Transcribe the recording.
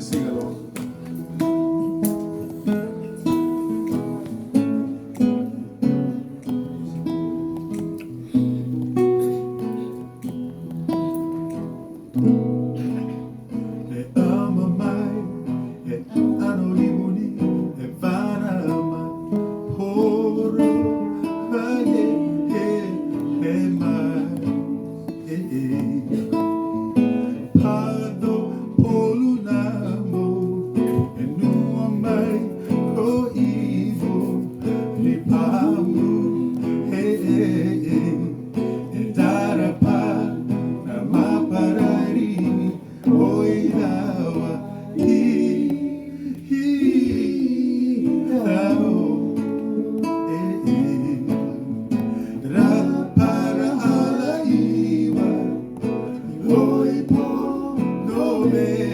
sing along. E ama mai, e anolimuni, e vanama, horo, vae, e mai, Pado, polunamo, e nua mai, ko ivo, ni pamu, e darapa, na maparari, oidawa, ao, ra para ala iwa, oi po no me